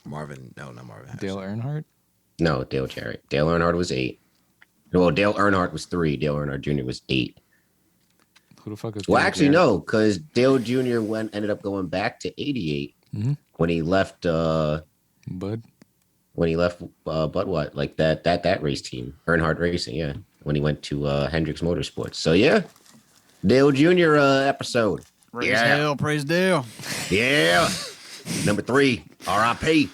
Marvin, no, not Marvin. Dale Earnhardt? No, Dale Jarrett. Dale Earnhardt was 8. Well, Dale Earnhardt was 3. Dale Earnhardt Jr. was 8. Who the fuck is Well, Dale actually, Jarrett? no, because Dale Jr. ended up going back to 88 when he left. Bud? When he left, but what? Like that race team, Earnhardt Racing, yeah. When he went to Hendricks Motorsports. So yeah, Dale Jr. Episode. Praise Dale, praise Dale. Yeah. Number 3, R.I.P.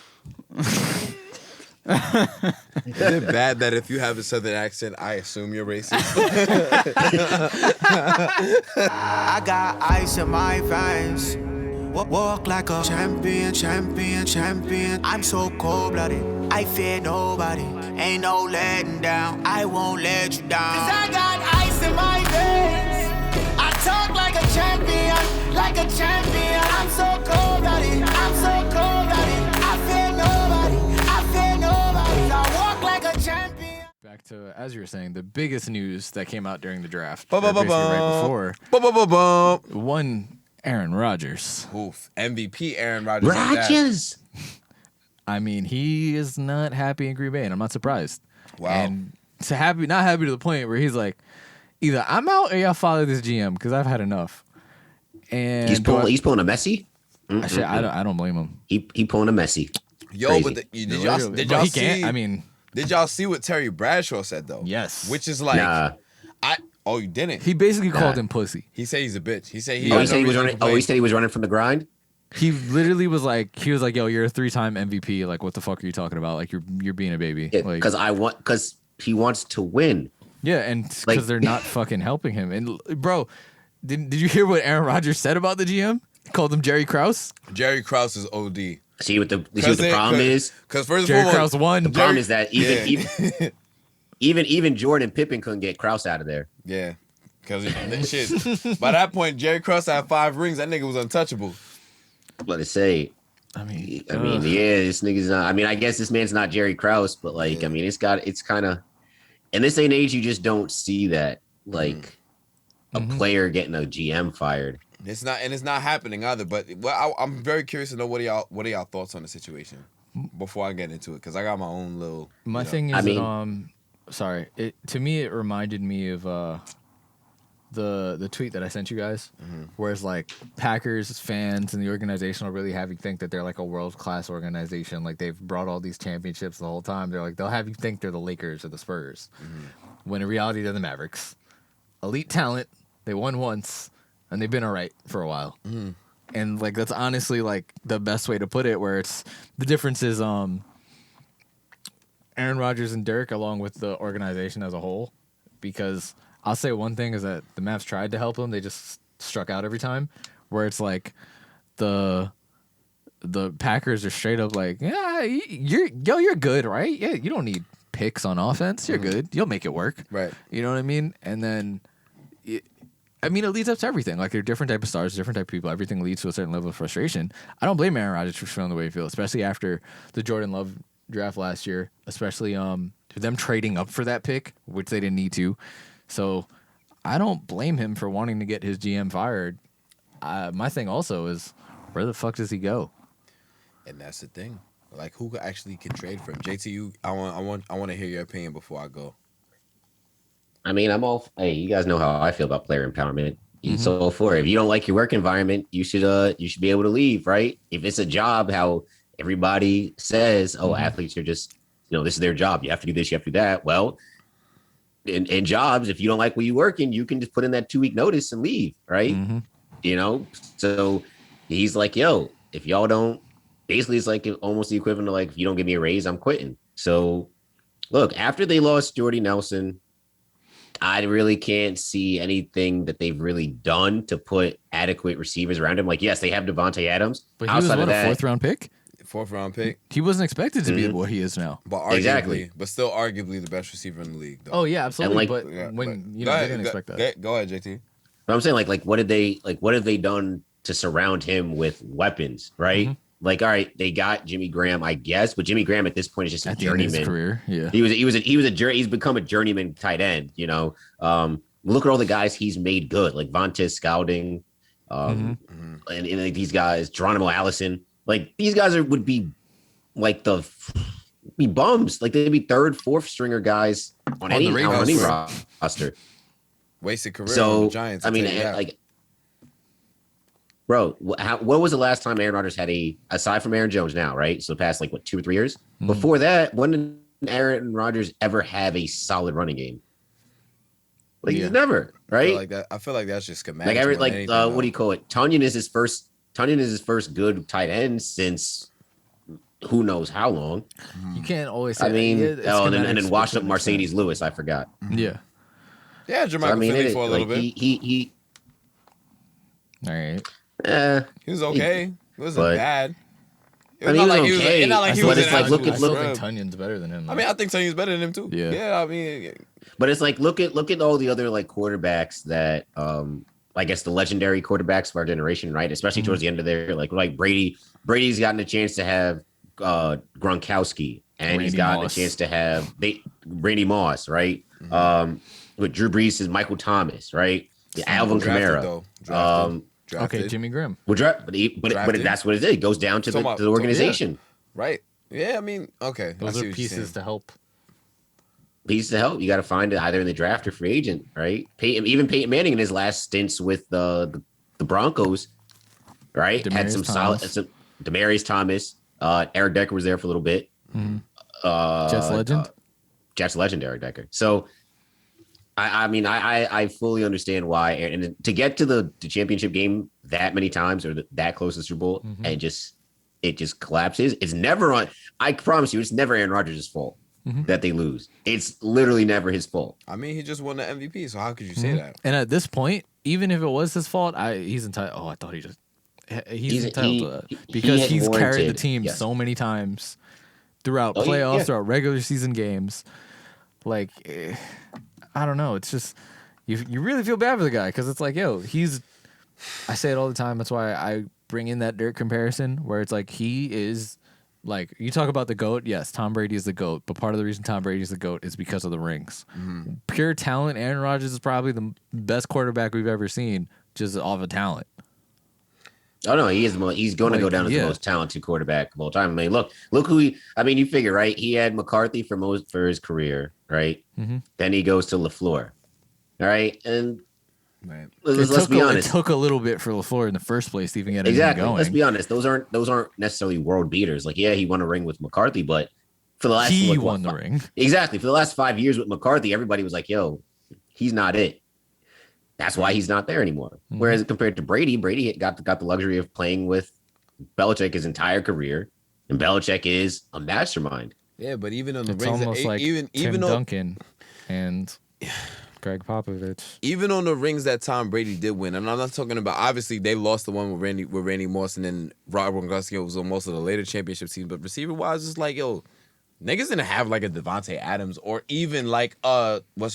Is it bad that if you have a southern accent, I assume you're racist? I got ice in my veins. Walk like a champion, champion, champion. I'm so cold-blooded, I fear nobody. Ain't no letting down, I won't let you down. 'Cause I got ice in my veins. I talk like a champion, like a champion. I'm so cold-blooded, I'm so cold-blooded. I fear nobody, I fear nobody. I walk like a champion. Back to, as you were saying, the biggest news that came out during the draft. Ba, ba, or ba, basically right ba. before. Ba, ba, ba, ba. One Aaron Rodgers. Oof. MVP Aaron Rodgers. like that. Rodgers. I mean, he is not happy in Green Bay, and I'm not surprised. Wow. And not happy to the point where he's like, either I'm out or y'all follow this GM because I've had enough. And He's pulling a Messi. Actually, I don't blame him. He pulling a Messi. Yo, Crazy. but did But y'all he see? can't. I mean, Did y'all see what Terry Bradshaw said though? Yes. Which is like, Nah. oh, you didn't. he basically called him pussy. He said he's a bitch. He said He said he was running. Oh, he said he was running from the grind. He literally was like, yo, you're a 3-time MVP. Like, what the fuck are you talking about? Like, you're being a baby. Like, Because he wants to win. yeah, and because like- they're not fucking helping him. And bro, did you hear what Aaron Rodgers said about the GM? He called him Jerry Krause. Jerry Krause is OD. See what the problem is. Because first Jerry of all, Krause won. The problem is that Yeah. even Jordan Pippen couldn't get Krause out of there. yeah, because shit. By that point, Jerry Krause had 5 rings. That nigga was untouchable. Let us say. I mean, Yeah, this nigga's not. I mean, I guess this man's not Jerry Krause, but like, I mean, it's kind of in this day and age, you just don't see that like a player getting a GM fired. It's not happening either. But I'm very curious to know what are y'all thoughts on the situation before I get into it, because I got my own little. my thing is, sorry, to me it reminded me of the tweet that I sent you guys, where it's like Packers fans and the organization will really have you think that they're like a world-class organization, like they've brought all these championships the whole time. They'll have you think they're the Lakers or the Spurs, when in reality they're the Mavericks. Elite talent, they won once, and they've been all right for a while. And like that's honestly like the best way to put it, where it's the difference is Aaron Rodgers and Dirk along with the organization as a whole, because I'll say one thing is that the Mavs tried to help them. They just struck out every time, where it's like the Packers are straight up like, yeah, you're good, right? Yeah, you don't need picks on offense. You're good. You'll make it work. Right. You know what I mean? And then, it leads up to everything. Like, they're different type of stars, different type of people. Everything leads to a certain level of frustration. I don't blame Aaron Rodgers for feeling the way he feels, especially after the Jordan Love draft last year, especially them trading up for that pick, which they didn't need to. So I don't blame him for wanting to get his GM fired. My thing also is, where the fuck does he go? And that's the thing. Like, who actually can trade for him? JT, I want to hear your opinion before I go. I mean, hey, you guys know how I feel about player empowerment. So if you don't like your work environment, you should be able to leave, right? If it's a job, how everybody says, athletes are just, this is their job. You have to do this, you have to do that. Well, in jobs, if you don't like where you work in, you can just put in that 2-week notice and leave, right? So he's like, yo, if y'all don't, basically it's like almost the equivalent of like, if you don't give me a raise, I'm quitting. So look, after they lost Jordy Nelson, I really can't see anything that they've really done to put adequate receivers around him. Like, yes, they have Devontae Adams. But he was a 4th-round pick? 4th-round pick. He wasn't expected to be what he is now. But arguably, but still arguably the best receiver in the league, though. Oh, yeah, absolutely. But they didn't expect that. Go ahead, JT. But I'm saying, like, what have they done to surround him with weapons, right? Like, all right, they got Jimmy Graham, I guess, but Jimmy Graham at this point is just a journeyman. His career, yeah. He's become a journeyman tight end. Look at all the guys he's made good, like Vontez Scouting, and like these guys, Geronimo Allison. Like, these guys would be like be bums. Like they'd be third, fourth stringer guys on any roster. Wasted career So on the Giants. I mean, like, bro, when was the last time Aaron Rodgers had aside from Aaron Jones now, right? So the past like what 2 or 3 years. Before that, when did Aaron Rodgers ever have a solid running game? Like he's never, right? I feel like that's just schematic. What do you call it? Tonyan is his first good tight end since who knows how long. You can't always say I mean, and then washed up Mercedes Lewis, I forgot. Yeah. Yeah, Jermichael Finley for a little bit. He all right. He was okay. It wasn't bad. It was okay. I still think Tunyon's better than him. I mean, I think Tunyon's better than him too. Yeah. I mean, but it's like look at all the other like quarterbacks that I guess the legendary quarterbacks of our generation, right? Especially towards the end of their like Brady. Brady's gotten a chance to have Gronkowski, and he's gotten a chance to have Randy Moss, right? With Drew Brees is Michael Thomas, right? Alvin Kamara. Okay, Jimmy Graham. But that's what it is. It goes down to the organization. Right. Yeah, I mean, okay. Those are pieces to help. Pieces to help. You got to find it either in the draft or free agent, right? Peyton Manning in his last stints with the Broncos, right? Had some solid. Demaryius Thomas. Eric Decker was there for a little bit. Jets legend. Jets legend Eric Decker. So, I mean, I fully understand why. And to get to the championship game that many times or that close to the Super Bowl and it just collapses. It's never on. I promise you, it's never Aaron Rodgers' fault that they lose. It's literally never his fault. I mean, he just won the MVP, so how could you say that? And at this point, even if it was his fault, he's entitled. Oh, I thought he's entitled to that because he's carried the team so many times throughout playoffs, throughout regular season games. Like, I don't know. It's just you really feel bad for the guy because it's like, yo, I say it all the time. That's why I bring in that Dirk comparison where it's like he is like you talk about the GOAT. Yes, Tom Brady is the GOAT, but part of the reason Tom Brady is the GOAT is because of the rings. Pure talent. Aaron Rodgers is probably the best quarterback we've ever seen, just off of talent. Oh no, he is. He's going to go down as the most talented quarterback of all time. I mean, look who he. I mean, you figure, right? He had McCarthy for his career, right? Then he goes to LaFleur, all right? And let's be honest, it took a little bit for LaFleur in the first place to even get anything going. Let's be honest; those aren't necessarily world beaters. Like, yeah, he won a ring with McCarthy, but for the last won the ring exactly for the last 5 years with McCarthy, everybody was like, "Yo, he's not it." That's why he's not there anymore. Whereas compared to Brady got the luxury of playing with Belichick his entire career, and Belichick is a mastermind. Yeah, but even on the it's rings, almost like Tim Duncan and Greg Popovich. Even on the rings that Tom Brady did win, and I'm not talking about obviously they lost the one with Randy Moss and then Rob Gronkowski was on most of the later championship teams, but receiver wise, it's like niggas didn't have like a Devontae Adams or even like level what's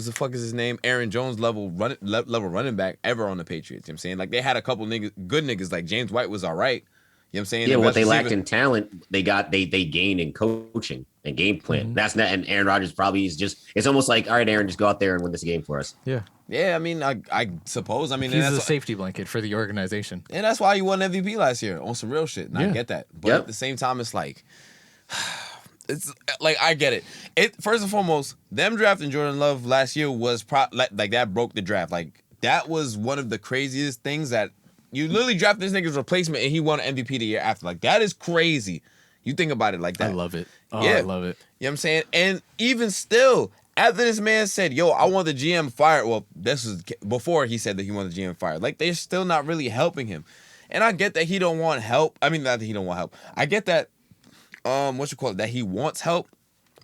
the fuck is his name Aaron Jones level running back ever on the Patriots. You know what I'm saying? Like they had a couple good niggas like James White was all right. You know what I'm saying? Yeah, what they lacked in talent, they gained in coaching and game plan. That's not, and Aaron Rodgers probably is just. It's almost like, all right, Aaron, just go out there and win this game for us. Yeah. Yeah, I mean, I suppose. I mean, he's a safety blanket for the organization, and that's why he won MVP last year on some real shit. And I get that, but at the same time, it's like. It's like I get it. First and foremost, them drafting Jordan Love last year was like that broke the draft. Like that was one of the craziest things that you literally drafted this nigga's replacement and he won an MVP the year after. Like that is crazy. You think about it like that. I love it. I love it. You know what I'm saying? And even still, after this man said, "Yo, I want the GM fired," well, this was before he said that he wanted the GM fired. Like they're still not really helping him, and I get that he don't want help. I mean, not that he don't want help. I get that. That he wants help,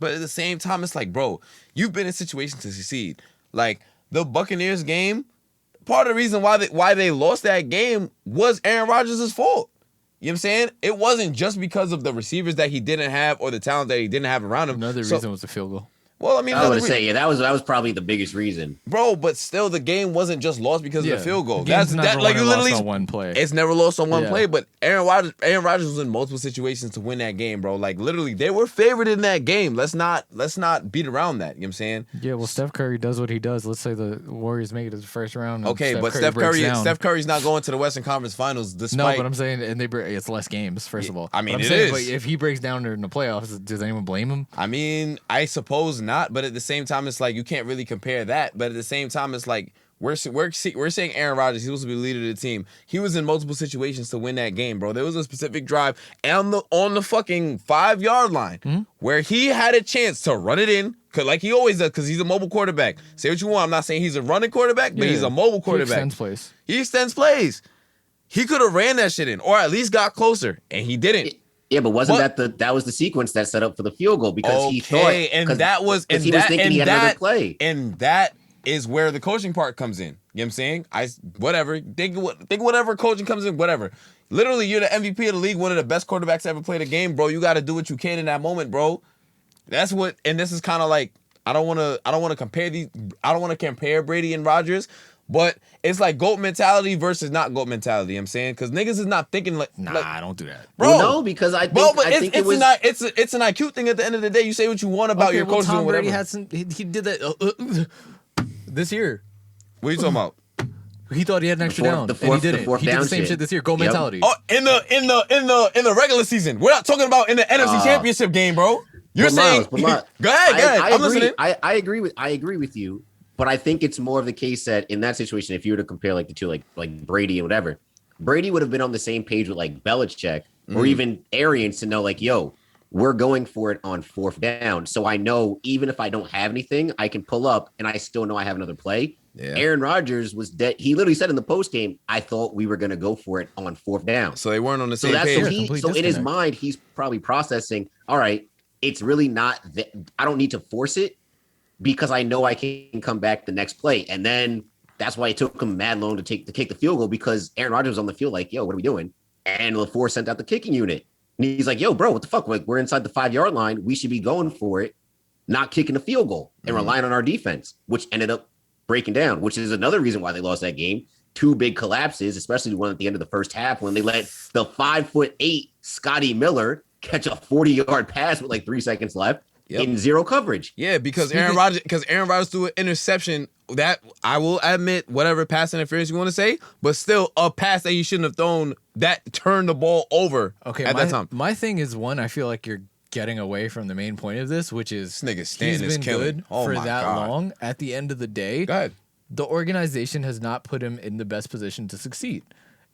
but at the same time, it's like, bro, you've been in situations to succeed. Like the Buccaneers game, part of the reason why they lost that game was Aaron Rodgers' fault. You know what I'm saying? It wasn't just because of the receivers that he didn't have or the talent that he didn't have around him. Another reason was the field goal. Well, I mean, I would say, that was probably the biggest reason, bro. But still, the game wasn't just lost because of the field goal. That's never like you literally lost on one play. It's never lost on one play. But Aaron Rodgers was in multiple situations to win that game, bro. Like literally, they were favored in that game. Let's not beat around that. You know what I'm saying? Yeah. Well, Steph Curry does what he does. Let's say the Warriors make it to the first round. Okay, but Steph Curry's not going to the Western Conference Finals. Despite but I'm saying, and it's less games. First of all, I mean, but if he breaks down in the playoffs, does anyone blame him? I mean, I suppose not. But at the same time, it's like you can't really compare that. But at the same time, it's like we're saying Aaron Rodgers, he was to be the leader of the team. He was in multiple situations to win that game, bro. There was a specific drive on the fucking 5-yard line where he had a chance to run it in, like he always does, because he's a mobile quarterback. Say what you want. I'm not saying he's a running quarterback, but he's a mobile quarterback. He extends plays. He could have ran that shit in, or at least got closer, and he didn't. Yeah, but that was the sequence that set up for the field goal because he thought, and that was, and he was thinking he had another play, and that is where the coaching part comes in. You know what I'm saying? Think whatever coaching comes in, whatever. Literally, you're the MVP of the league, one of the best quarterbacks to ever play the game, bro. You got to do what you can in that moment, bro. That's what, and this is kind of like I don't want to compare Brady and Rodgers. But it's like GOAT mentality versus not GOAT mentality. You know what I'm saying? Because niggas is not thinking like... Nah, don't do that. Bro, well, no, because I think it was... It's an IQ thing at the end of the day. You say what you want about your coaches and whatever. Tom Brady he did that this year. What are you talking about? He thought he had an extra down, and he didn't. He did the same shit this year. GOAT mentality. Oh, in the regular season. We're not talking about in the NFC Championship game, bro. You're saying... Go ahead. I'm listening. I agree with you. But I think it's more of the case that in that situation, if you were to compare like the two, like Brady and whatever, Brady would have been on the same page with like Belichick or even Arians to know like, yo, we're going for it on 4th down. So I know even if I don't have anything, I can pull up and I still know I have another play. Yeah. Aaron Rodgers was dead. He literally said in the post game, I thought we were going to go for it on 4th down. So they weren't on the same page. So in his mind, he's probably processing, all right, it's really not that I don't need to force it, because I know I can come back the next play. And then that's why it took him mad long to kick the field goal, because Aaron Rodgers was on the field like, yo, what are we doing? And LaFleur sent out the kicking unit. And he's like, yo, bro, what the fuck? Like, we're inside the 5-yard line. We should be going for it, not kicking the field goal and relying on our defense, which ended up breaking down, which is another reason why they lost that game. 2 big collapses, especially the one at the end of the first half when they let the 5'8" Scotty Miller catch a 40-yard pass with like 3 seconds left. Yep. In 0 coverage. Yeah, because Aaron Rodgers threw an interception that I will admit, whatever pass interference you want to say, but still a pass that he shouldn't have thrown that turned the ball over at that time. My thing is, one, I feel like you're getting away from the main point of this, which is he's been good for that long. At the end of the day, the organization has not put him in the best position to succeed.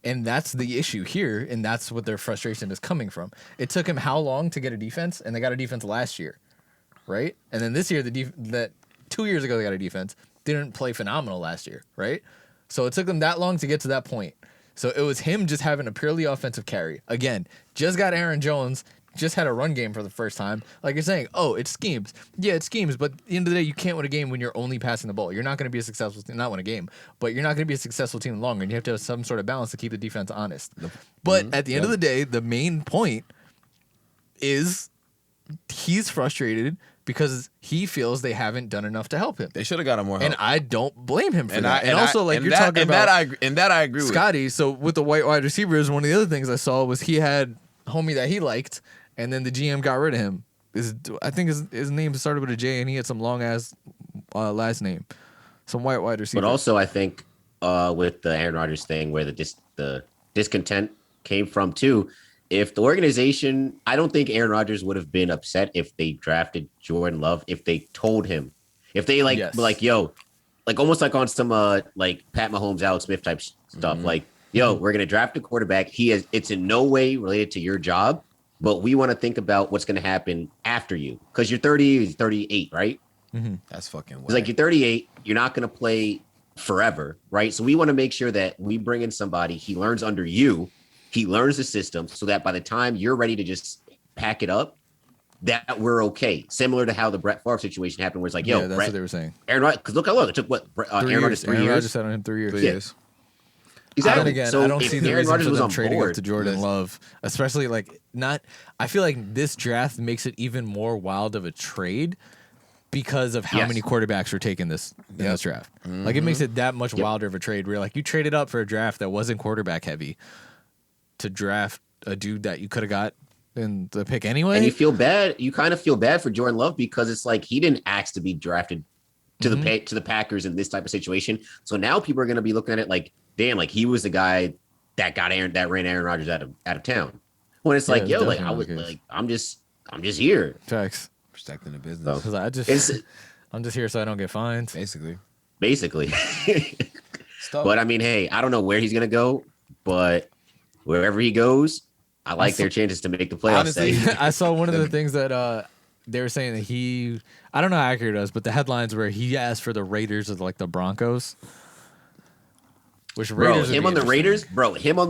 And that's the issue here, and that's what their frustration is coming from. It took him how long to get a defense? And they got a defense last year. Right? And then this year, that 2 years ago, they got a defense. Didn't play phenomenal last year, right? So it took them that long to get to that point. So it was him just having a purely offensive carry. Again, just got Aaron Jones, just had a run game for the first time. Like you're saying, oh, it's schemes. Yeah, it's schemes, but at the end of the day, you can't win a game when you're only passing the ball. You're not going to be a successful team, not win a game, but you're not going to be a successful team longer, and you have to have some sort of balance to keep the defense honest. But at the end of the day, the main point is he's frustrated because he feels they haven't done enough to help him. They should have got him more help. And I don't blame him for that. And also, like, you're talking about... that I agree with. Scotty, so with the white wide receivers, one of the other things I saw was he had a homie that he liked, and then the GM got rid of him. I think his name started with a J, and he had some long-ass last name. Some white wide receiver. But also, I think with the Aaron Rodgers thing, where the discontent came from, too, if the organization, I don't think Aaron Rodgers would have been upset if they drafted Jordan Love, if they told him, if they were like, yo, like almost like on some like Pat Mahomes, Alex Smith type stuff, like, yo, we're going to draft a quarterback. It's in no way related to your job, but we want to think about what's going to happen after you. Cause you're 38, right? That's fucking weird. It's like you're 38. You're not going to play forever. Right. So we want to make sure that we bring in somebody. He learns under you. He learns the system so that by the time you're ready to just pack it up, that we're okay. Similar to how the Brett Favre situation happened, where it's like, yo, that's Brett, what they were saying. Aaron Rodgers, because look, it took what Aaron Rodgers 3 years. Aaron Rodgers had on him 3 years. Yes. Exactly. And again, so I don't see the Aaron reason Rodgers for was them on trading board up to Jordan Love, especially like not. I feel like this draft makes it even more wild of a trade because of how Yes. many quarterbacks were taken in this draft. Like it makes it that much wilder of a trade. Where like you traded up for a draft that wasn't quarterback heavy to draft a dude that you could have got in the pick anyway. And you feel bad. You kind of feel bad for Jordan Love because it's like he didn't ask to be drafted to the Packers in this type of situation. So now people are going to be looking at it like, damn, like he was the guy that ran Aaron Rodgers out of town. When it's like, yo, like I was like, I'm just here. Facts. Protecting the business. Because I'm just here so I don't get fined. Basically. But I mean, hey, I don't know where he's gonna go, but wherever he goes, I like their chances to make the playoffs. Honestly, I saw one of the things that they were saying that I don't know how accurate it is, but the headlines where he asked for the Raiders of like the Broncos. Which Raiders him on the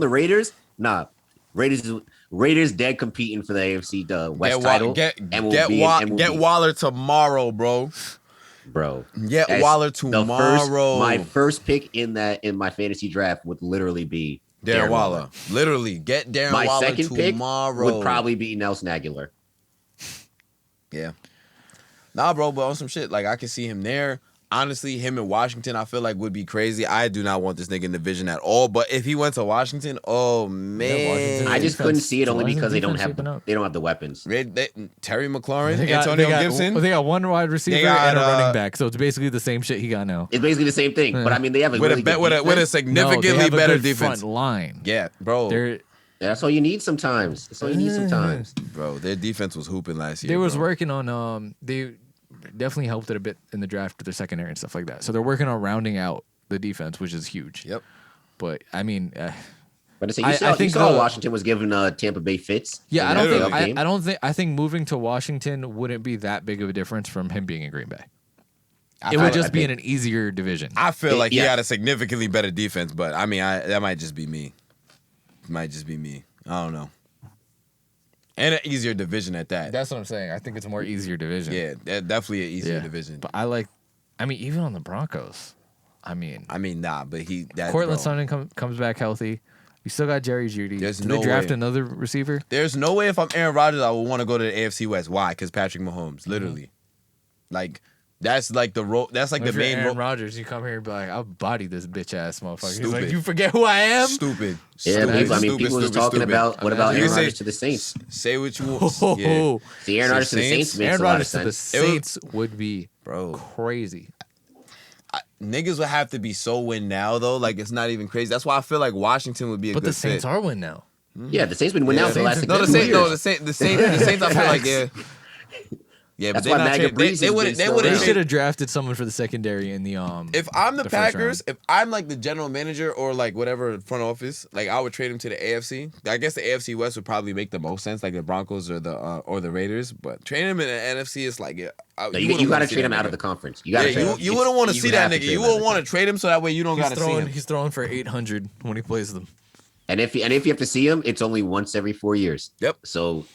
Raiders, nah. Raiders dead competing for the AFC West title. Get Waller tomorrow, bro. Get Waller tomorrow. My first pick in my fantasy draft would literally be Darren Waller. Literally, get Darren Waller tomorrow. My second pick would probably be Nelson Aguilar. Yeah. Nah, bro, but on some shit, like I can see him there. Honestly, him in Washington, I feel like would be crazy. I do not want this nigga in the division at all. But if he went to Washington, oh man, I just couldn't see it only because they don't have the weapons. Terry McLaurin, Antonio Gibson. They got one wide receiver and a running back, so it's basically the same shit he got now. It's basically the same thing, but I mean they have a with a significantly better defense. Front line. Yeah, bro. That's all you need sometimes. Bro, their defense was hooping last year. They was working on they definitely helped it a bit in the draft with their secondary and stuff like that. So they're working on rounding out the defense, which is huge. Yep. But I mean, I think Washington was giving Tampa Bay fits. Yeah, I think moving to Washington wouldn't be that big of a difference from him being in Green Bay. It would just be in an easier division. I feel like he had a significantly better defense, but I mean, that might just be me. I don't know. And an easier division at that. That's what I'm saying. I think it's a more easier division. Yeah, definitely an easier division. But even on the Broncos, but Cortland Sutton comes back healthy. You still got Jerry Jeudy. There's Did no they draft way. another receiver? There's no way if I'm Aaron Rodgers, I would want to go to the AFC West. Why? Because Patrick Mahomes, literally. Like, that's like the role. That's like the main role. Aaron Rodgers, you come here and be like, I'll body this bitch ass motherfucker. Stupid. He's like, you forget who I am? Stupid. People was talking about what about Aaron Rodgers to the Saints? Say what you want. Yeah. See, Aaron Rodgers to the Saints makes Aaron a lot of Rodgers to the sense. Saints would be crazy. Niggas would have to be so win now though. Like it's not even crazy. That's why I feel like Washington would be a good fit. But the Saints are win now. Yeah, the Saints been win now for the last 6 years. The Saints. I feel like yeah, but They should have drafted someone for the secondary in the If I'm the Packers, if I'm like the general manager or like whatever front office, like I would trade him to the AFC. I guess the AFC West would probably make the most sense, like the Broncos or the Raiders. But trading him in the NFC is like you got to trade him out of the conference. You wouldn't want to see that nigga. You wouldn't want to trade him so that way you don't got to see him. He's throwing for 800 when he plays them. And if you have to see him, it's only once every 4 years. Yep. So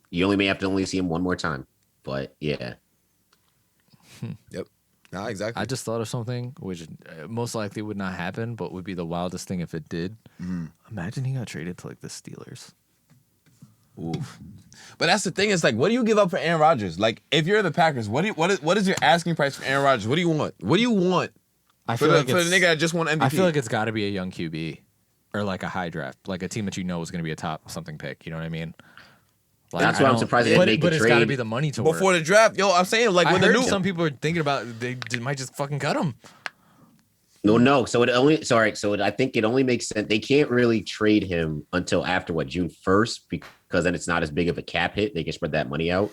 you may have to see him one more time. But yeah. Yep. Nah, exactly. I just thought of something which most likely would not happen, but would be the wildest thing if it did. Imagine he got traded to like the Steelers. Oof. But that's the thing. It's like, what do you give up for Aaron Rodgers? Like, if you're the Packers, what is your asking price for Aaron Rodgers? What do you want? What do you want for the nigga that just won MVP? I feel like it's got to be a young QB or like a high draft, like a team that you know is going to be a top something pick. You know what I mean? Like, that's why I'm surprised they didn't make the trade. But it's got to be the money to work. Before the draft. Yo, I'm saying, like, when some people are thinking about they might just fucking cut him. No. So I think it only makes sense. They can't really trade him until after June 1st, because then it's not as big of a cap hit. They can spread that money out.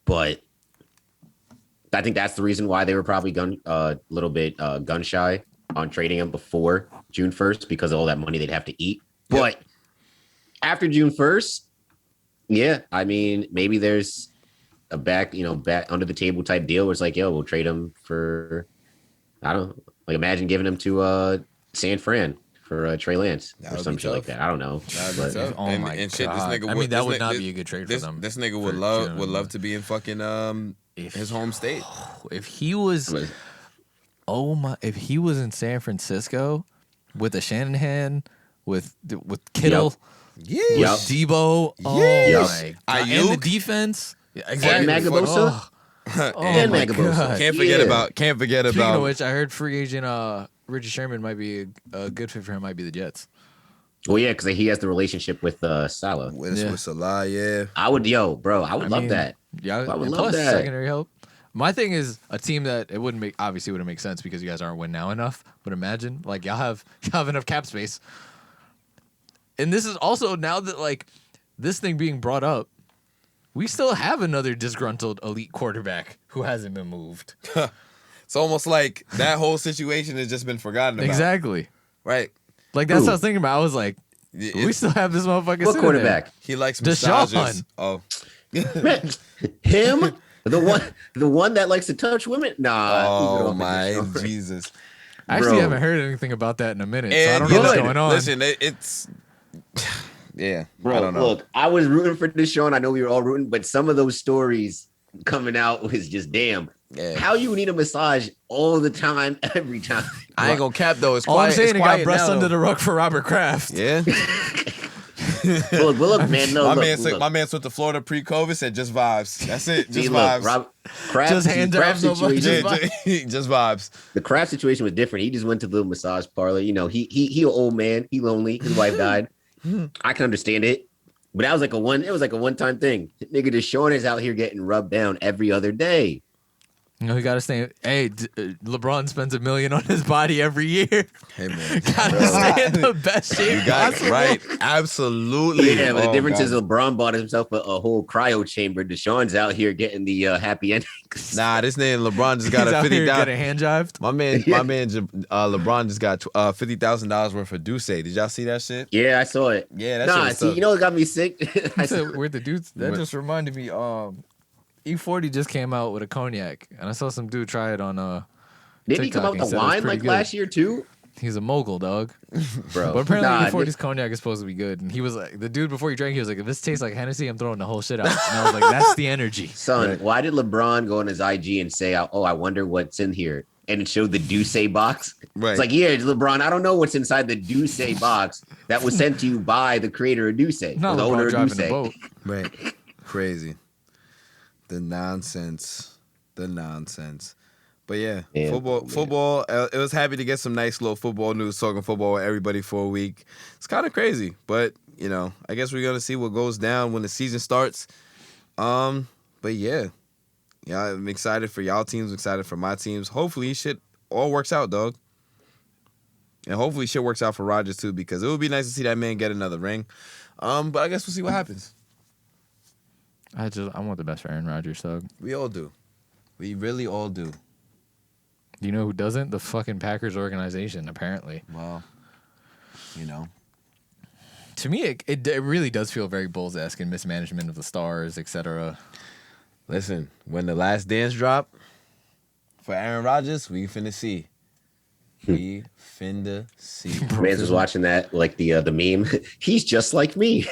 But I think that's the reason why they were probably little bit gun shy on trading him before June 1st, because of all that money they'd have to eat. Yep. But after June 1st, yeah, I mean, maybe there's a back under the table type deal where it's like, yo, we'll trade him for, I don't know, like imagine giving him to San Fran for Trey Lance or some shit like that. I don't know. Oh my god! Shit, this nigga that would not be a good trade for them. This nigga would love to be in fucking his home state. If he was, if he was in San Francisco with a Shanahan, with Kittle. Yeah, with Debo, my God. And the defense, exactly. And Magabosa. Oh And my Magabosa. god! Can't forget about. Speaking of which, I heard free agent Richie Sherman might be a good fit for him. Might be the Jets. Well, yeah, because he has the relationship with Salah. with Salah, yeah. I would love that. Yeah, I would and love plus that. secondary help. My thing is a team that it wouldn't make sense because you guys aren't win now enough. But imagine like y'all have enough cap space, and this is also now that like this thing being brought up, we still have another disgruntled elite quarterback who hasn't been moved. It's almost like that whole situation has just been forgotten about. Exactly. Right. Like that's Who? what I was thinking about. I was like, we still have this motherfucker. What sitting quarterback? He likes Deshaun. massages. Oh. Man, him? The one that likes to touch women? Nah. leave it Oh off my of this show. Jesus. I actually Bro. haven't heard anything about that in a minute, so I And don't know you what's know, going on. Listen, it's yeah. Bro, I don't know. look, I was rooting for Deshaun. I know we were all rooting, but some of those stories coming out was just damn. Yeah. How you need a massage all the time, every time? I ain't gonna cap though. It's All quiet. I'm saying, it's it got quiet breast now, under though. the rug for Robert Kraft. Yeah. Look, man, no, look. My man went to Florida pre-COVID. Said just vibes. That's it. Just See, vibes. look, Kraft, Just hand Kraft jobs, nobody situation. just Just vibes. The Kraft situation was different. He just went to the massage parlor. You know, he an old man. He lonely. His wife died. I can understand it, but that was like a one-time thing. Nigga, Deshaun is out here getting rubbed down every other day. You know, he got to stay. Hey, LeBron spends $1 million on his body every year. Hey man. Got to stay in the best shape You got it possible. right. Absolutely. Yeah, but the Oh, difference God. is LeBron bought himself a whole cryo chamber. Deshaun's out here getting the happy endings. Nah, this nigga LeBron just got He's a out here 50,000. getting hand jived. My man, LeBron just got $50,000 worth of Duce. Did y'all see that shit? Yeah, I saw it. Yeah, that shit was see, tough. you know what got me sick? I said, So, where the dudes that What? just reminded me. E40 just came out with a cognac, and I saw some dude try it on. didn't he TikTok, come out he with said the it was wine pretty like good. last year too? He's a mogul, dog. Bro, But apparently nah, E40's cognac is supposed to be good, and he was like, the dude before he drank, he was like, if this tastes like Hennessy, I'm throwing the whole shit out. And I was like, that's the energy. son, why did LeBron go on his IG and say, "Oh, I wonder what's in here"? And it showed the Duce box. Right. It's like, yeah, LeBron, I don't know what's inside the Duce box that was sent to you by the creator of Duce, Not or the owner LeBron of driving Duce. the boat. Right. Crazy. The nonsense. But yeah, Yeah, football. It was happy to get some nice little football news, talking football with everybody for a week. It's kind of crazy, but you know, I guess we're gonna see what goes down when the season starts. But yeah, I'm excited for y'all teams. Excited for my teams. Hopefully, shit all works out, dog. And hopefully, shit works out for Rodgers too, because it would be nice to see that man get another ring. But I guess we'll see what happens. I want the best for Aaron Rodgers, dog. We all do. We really all do. You know who doesn't? The fucking Packers organization, apparently. Well, you know. To me, it really does feel very Bulls-esque in mismanagement of the stars, etc. Listen, when the last dance drop for Aaron Rodgers, we finna see. We finna see. Mans was watching that, like the meme. He's just like me.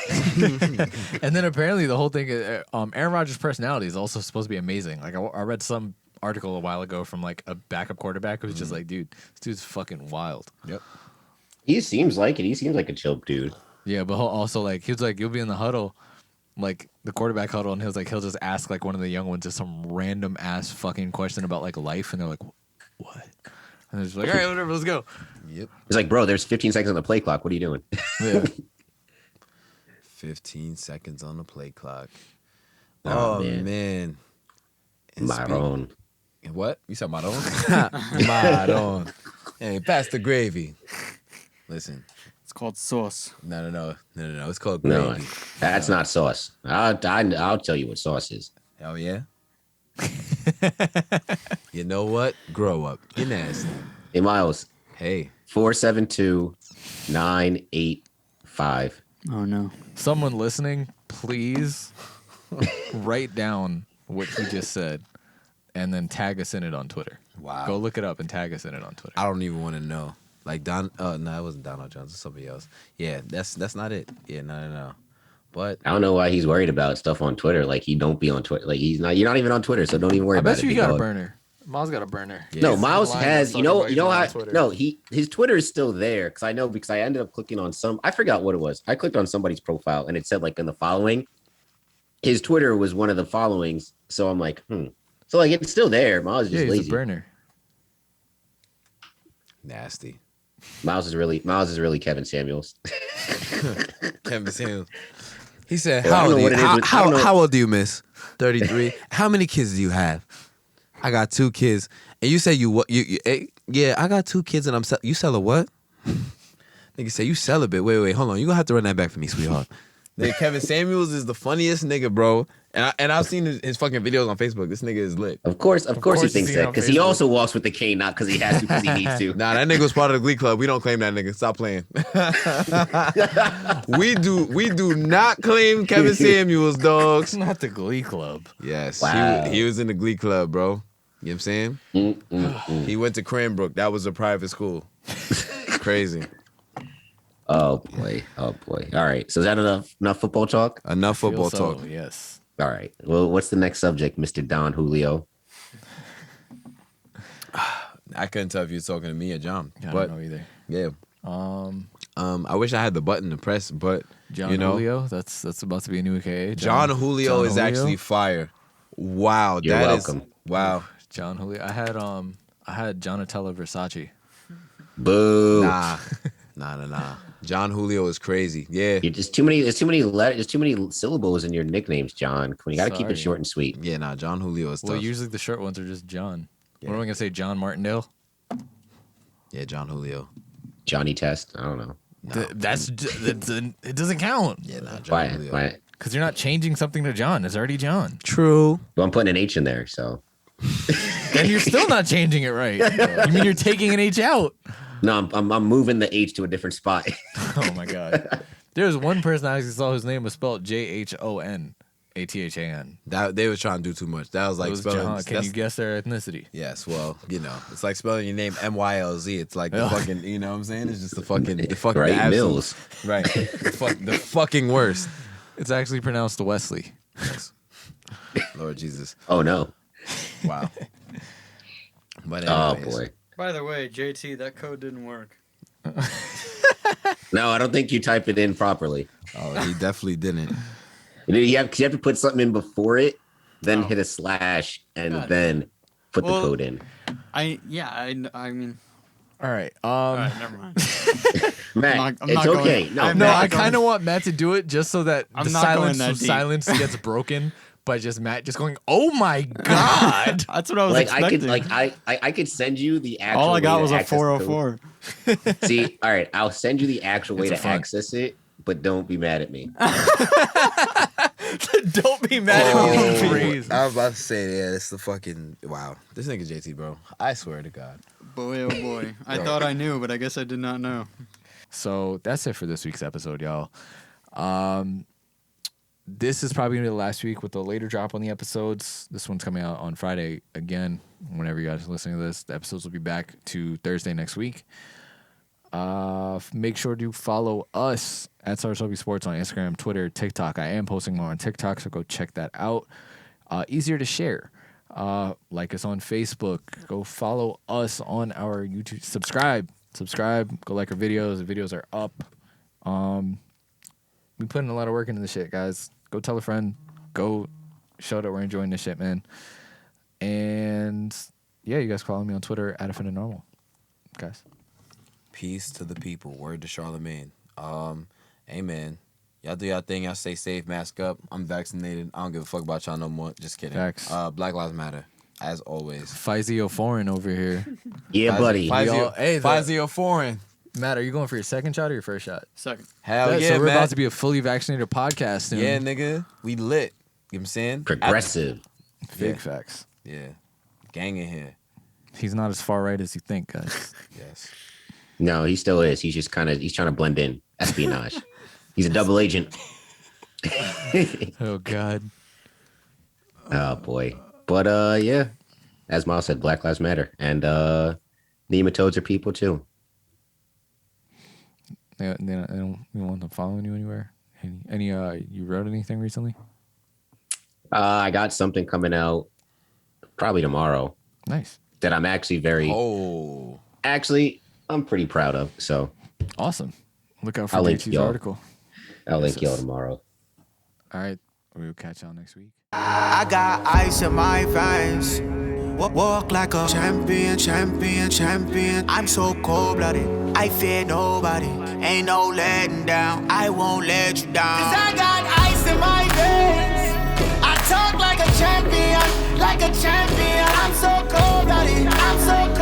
And then apparently the whole thing, Aaron Rodgers' personality is also supposed to be amazing. Like I read some article a while ago from like a backup quarterback who was just like, dude, this dude's fucking wild. Yep. He seems like it. He seems like a chill dude. Yeah, but also like he was like, you'll be in the huddle, like the quarterback huddle, and he'll just ask like one of the young ones just some random ass fucking question about like life, and they're like, what? And they're just like, all right, whatever, let's go. Yep. He's like, bro, there's 15 seconds on the play clock. What are you doing? Yeah. 15 seconds on the play clock. Oh, Oh, man. man. And Maroon. What? You said Maroon? Maroon. Hey, pass the gravy. Listen. It's called sauce. No. It's called No, gravy. that's not sauce. I'll tell you what sauce is. Hell yeah. You know what? Grow up. You're nasty. Hey, Miles, Hey. 472-985. Oh no. Someone listening, please write down what he just said, and then tag us in it on Twitter. Wow. Go look it up and tag us in it on Twitter. I don't even want to know. Like no, it wasn't Donald Jones. It's somebody else. Yeah, that's not it. Yeah, no. But I don't know why he's worried about stuff on Twitter. Like he don't be on Twitter. Like he's not. You're not even on Twitter, so don't even worry I about bet it. you big got a dog. burner. Miles got a burner. yeah, No, it's- Miles lying has. about You know something about how? you on Twitter. No, his Twitter is still there because I ended up clicking on some. I forgot what it was. I clicked on somebody's profile and it said like in the following. His Twitter was one of the followings, so I'm like, So like it's still there. Miles is Yeah, just he's lazy. a burner. Nasty. Miles is really Kevin Samuels. Kevin Samuels. He said, Well, I "How don't old know are what you? it is with- I don't know- How old do you, miss? 33. How many kids do you have? I got 2 kids. And you say you what? Yeah, I got 2 kids, and you sell a what? Nigga say you celibate. Wait, hold on. You gonna have to run that back for me, sweetheart. Nigga, Kevin Samuels is the funniest nigga, bro. And I've seen his fucking videos on Facebook. This nigga is lit. Of course he course thinks he's seen it that on because he Facebook. also walks with the cane, not because he has to, because he needs to. Nah, that nigga was part of the Glee Club. We don't claim that nigga. Stop playing. we do not claim Kevin Samuels, dogs. It's not the Glee Club. Yes, Wow. he was in the Glee Club, bro. You know what I'm saying? He went to Cranbrook. That was a private school. Crazy. Oh boy. All right. So is that enough football talk? Enough football Feel so, talk. Yes. All right. Well, what's the next subject, Mr. Don Julio? I couldn't tell if you were talking to me or John. I But don't know either. yeah. I wish I had the button to press, but John you know, Julio. That's about to be a new AKA. John Julio is actually fire. Wow, You're that is welcome. wow. John Julio. I had Donatella Versace. Boo. Nah. John Julio is crazy. Yeah. There's too many letters, there's too many syllables in your nicknames, John. You got to keep it Sorry. short and sweet. Yeah, nah, John Julio is Well, tough. usually the short ones are just John. Yeah. What am I gonna say? John Martindale. Yeah, John Julio. Johnny Test. I don't know. It doesn't count. Yeah, nah, John Why? Julio. Why? Because you're not changing something to John. It's already John. True. Well, I'm putting an H in there, so Then you're still not changing it right. You mean you're taking an H out? no, I'm moving the H to a different spot. Oh my god. There was one person I actually saw whose name was spelled JHONATHAN. That they were trying to do too much. That was It like was spelling. John. Can that's- you guess their ethnicity? Yes, well, you know, it's like spelling your name MYLZ. It's like the fucking, you know what I'm saying? It's just the fucking Right, absolute- Mills. Right. the fucking worst. It's actually pronounced Wesley. Lord Jesus. Oh no. Wow. But Oh anyways. boy. By the way, JT, that code didn't work. No, I don't think you type it in properly. Oh, he definitely didn't. You have to put something in before it, then Oh. hit a slash, and Got it. then put the Well- code in. I mean, All right. all right, never mind. Matt, I'm it's not going- okay. No, I'm No, not I going- kind of want Matt to do it just so that I'm the not going silence that of deep. silence gets broken by just Matt just going, "Oh my god!" That's what I was like I expecting. could I could send you the actual. All I got way was to a access the code. 404. See, all right, I'll send you the actual way It's a to front. access it, but don't be mad at me. Don't be mad at me. Please. I was about to say, yeah, it's the fucking wow. This nigga JT, bro. I swear to God. Boy, oh boy. I thought I knew, but I guess I did not know. So that's it for this week's episode, y'all. This is probably gonna be the last week with the later drop on the episodes. This one's coming out on Friday again. Whenever you guys are listening to this, the episodes will be back to Thursday next week. Make sure to follow us at SarsW Sports on Instagram, Twitter, TikTok. I am posting more on TikTok, so go check that out. Easier to share. Like us on Facebook. Go follow us on our YouTube. Subscribe. Go like our videos. The videos are up. We put in a lot of work into this shit, guys. Go tell a friend. Go show that we're enjoying this shit, man. And yeah, you guys follow me on Twitter at @offendernormal. Guys. Peace to the people. Word to Charlemagne. Amen. Y'all do y'all thing. Y'all stay safe. Mask up. I'm vaccinated. I don't give a fuck about y'all no more. Just kidding. Facts. Black Lives Matter. As always. Fizio Foreign over here. Yeah, buddy. Yo, hey, the- Fazio Foreign. Matt, are you going for your second shot or your first shot? Second. Hell Yeah, yeah, so we're man. about to be a fully vaccinated podcast soon. Yeah, nigga. We lit. You know what I'm saying? Progressive. Big Yeah. facts. Yeah. Gang in here. He's not as far right as you think, guys. Yes. No, he still is. He's just he's trying to blend in. Espionage. He's a double agent. Oh God. Oh boy. But yeah. As Miles said, Black Lives Matter. And nematodes are people too. They don't you want them following you anywhere? Any you wrote anything recently? I got something coming out probably tomorrow Nice. that I'm actually I'm pretty proud of. So Awesome. Look out for I'll link JT's y'all. article. I'll link y'all Yes. tomorrow. All right. We'll catch y'all next week. I got ice in my veins. Walk like a champion, champion, champion. I'm so cold-blooded, I fear nobody. Ain't no letting down, I won't let you down. 'Cause I got ice in my veins. I talk like a champion, like a champion. I'm so cold-blooded, I'm so